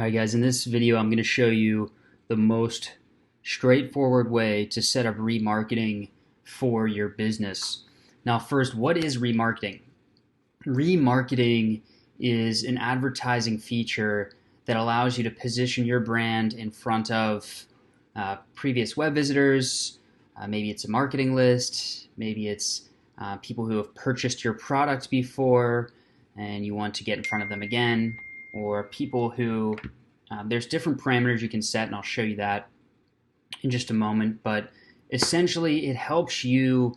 Alright guys, in this video I'm going to show you the most straightforward way to set up remarketing for your business. Now first, what is remarketing? Remarketing is an advertising feature that allows you to position your brand in front of previous web visitors. Maybe it's a marketing list, maybe it's people who have purchased your product before and you want to get in front of them again, or people who there's different parameters you can set, and I'll show you that in just a moment. But essentially, it helps you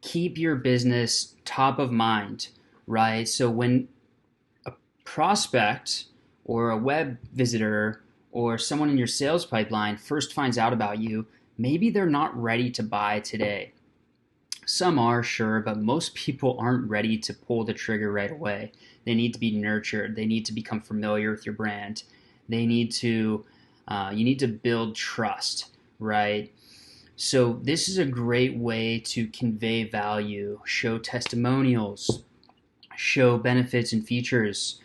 keep your business top of mind, right? So when a prospect or a web visitor or someone in your sales pipeline first finds out about you, maybe they're not ready to buy today. Some are, sure, but most people aren't ready to pull the trigger right away. They need to be nurtured. They need to become familiar with your brand. They need to, you need to build trust, right? So this is a great way to convey value, show testimonials, show benefits and features,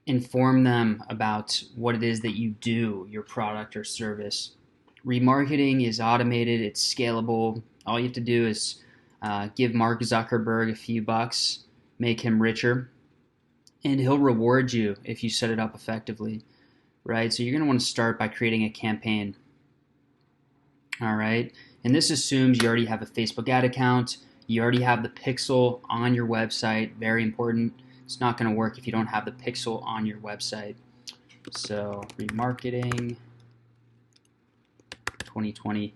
inform them about what it is that you do, your product or service. Remarketing is automated, it's scalable. All you have to do is give Mark Zuckerberg a few bucks, make him richer, and he'll reward you if you set it up effectively, right? So you're going to want to start by creating a campaign, all right? And this assumes you already have a Facebook ad account, you already have the pixel on your website, very important. It's not going to work if you don't have the pixel on your website. So remarketing 2020.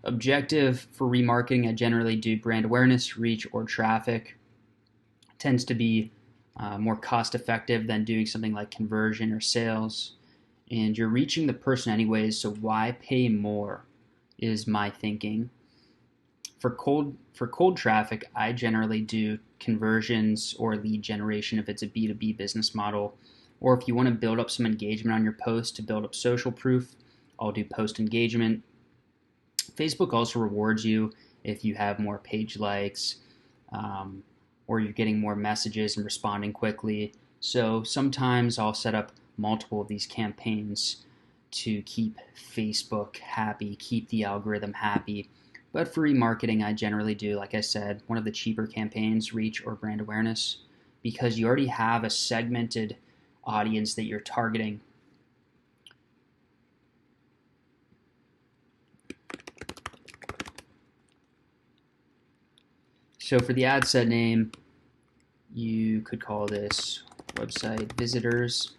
Objective for remarketing, I generally do brand awareness, reach, or traffic. It tends to be more cost effective than doing something like conversion or sales. And you're reaching the person anyways, so why pay more is my thinking. For cold traffic, I generally do conversions or lead generation if it's a B2B business model. Or if you want to build up some engagement on your post to build up social proof, I'll do post engagement. Facebook also rewards you if you have more page likes, or you're getting more messages and responding quickly. So sometimes I'll set up multiple of these campaigns to keep Facebook happy, keep the algorithm happy. But for remarketing, I generally do, like I said, one of the cheaper campaigns, reach or brand awareness, because you already have a segmented audience that you're targeting. So for the ad set name, you could call this website visitors.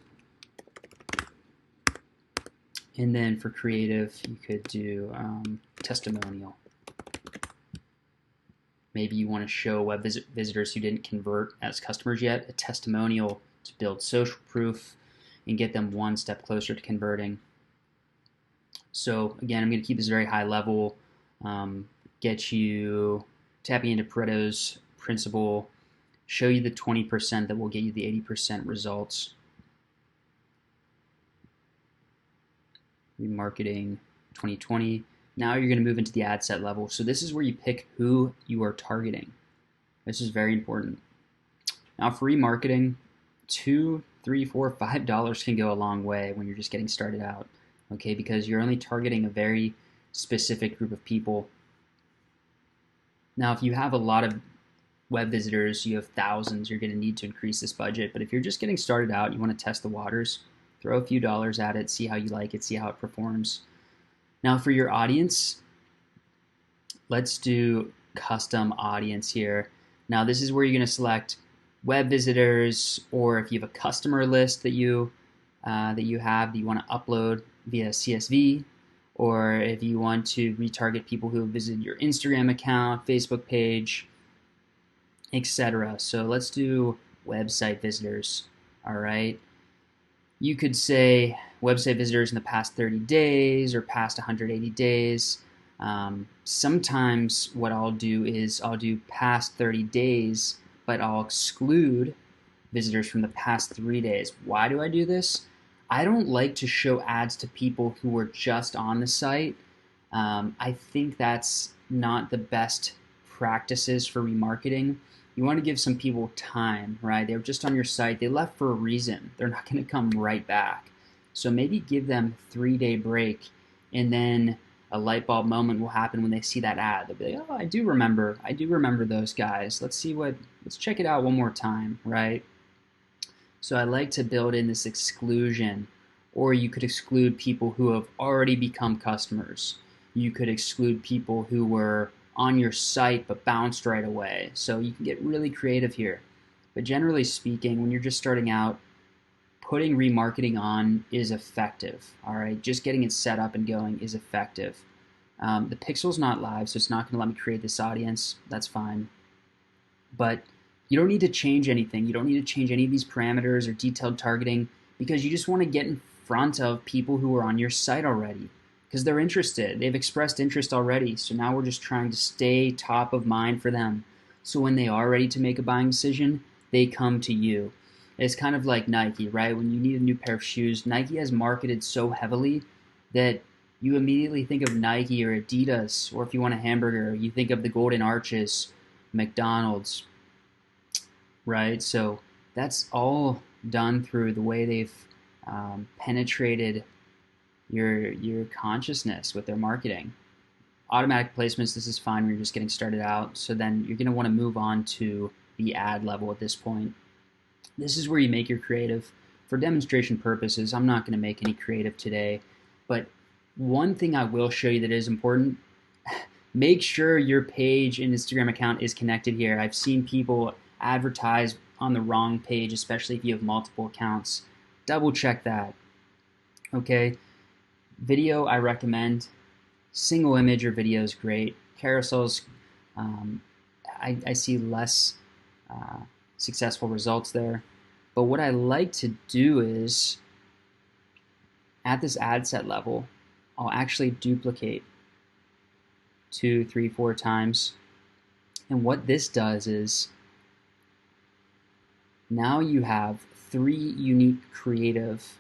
And then for creative, you could do testimonial. Maybe you want to show web visitors who didn't convert as customers yet a testimonial to build social proof and get them one step closer to converting. So again, I'm going to keep this very high level, get you tapping into Pareto's principle, show you the 20% that will get you the 80% results. Remarketing 2020. Now you're going to move into the ad set level. So this is where you pick who you are targeting. This is very important. Now for remarketing, $2, $3, $4, $5 can go a long way when you're just getting started out, okay? Because you're only targeting a very specific group of people. Now, if you have a lot of web visitors, you have thousands, you're going to need to increase this budget. But if you're just getting started out, you want to test the waters, throw a few dollars at it, see how you like it, see how it performs. Now for your audience, let's do custom audience here. Now this is where you're going to select web visitors, or if you have a customer list that you want to upload via CSV, or if you want to retarget people who have visited your Instagram account, Facebook page, etc. So let's do website visitors. All right. You could say website visitors in the past 30 days or past 180 days. Sometimes what I'll do is I'll do past 30 days, but I'll exclude visitors from the past 3 days. Why do I do this? I don't like to show ads to people who were just on the site. I think that's not the best practices for remarketing. You want to give some people time, right? They were just on your site. They left for a reason. They're not going to come right back. So maybe give them a 3-day break, and then a light bulb moment will happen when they see that ad. They'll be like, oh, I do remember those guys. Let's check it out one more time, right? So I like to build in this exclusion, or you could exclude people who have already become customers. You could exclude people who were on your site but bounced right away. So you can get really creative here. But generally speaking, when you're just starting out, putting remarketing on is effective. All right, just getting it set up and going is effective. The pixel's not live, so it's not going to let me create this audience. That's fine. But you don't need to change anything. You don't need to change any of these parameters or detailed targeting, because you just want to get in front of people who are on your site already, because they're interested. They've expressed interest already. So now we're just trying to stay top of mind for them. So when they are ready to make a buying decision, they come to you. It's kind of like Nike, right? When you need a new pair of shoes, Nike has marketed so heavily that you immediately think of Nike or Adidas, or if you want a hamburger, you think of the Golden Arches, McDonald's, right? So that's all done through the way they've penetrated your consciousness with their marketing. Automatic placements, this is fine when you're just getting started out. So then you're going to want to move on to the ad level at this point. This is where you make your creative. For demonstration purposes, I'm not going to make any creative today, but one thing I will show you that is important, make sure your page and Instagram account is connected here. I've seen people advertise on the wrong page, especially if you have multiple accounts. Double check that. Okay. Video, I recommend. Single image or video is great. Carousels, I see less successful results there. But what I like to do is, at this ad set level, I'll actually duplicate 2, 3, 4 times. And what this does is, now you have 3 unique creative.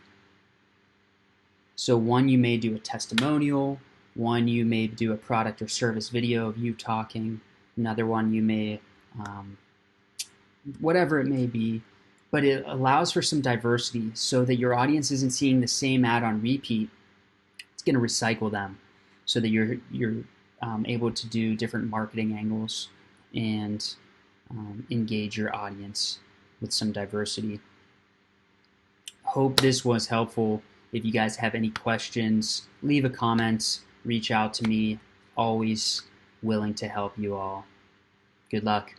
So one, you may do a testimonial. One, you may do a product or service video of you talking. Another one, you may, whatever it may be. But it allows for some diversity so that your audience isn't seeing the same ad on repeat. It's going to recycle them so that you're able to do different marketing angles and engage your audience with some diversity. Hope this was helpful. If you guys have any questions, leave a comment, reach out to me. Always willing to help you all. Good luck.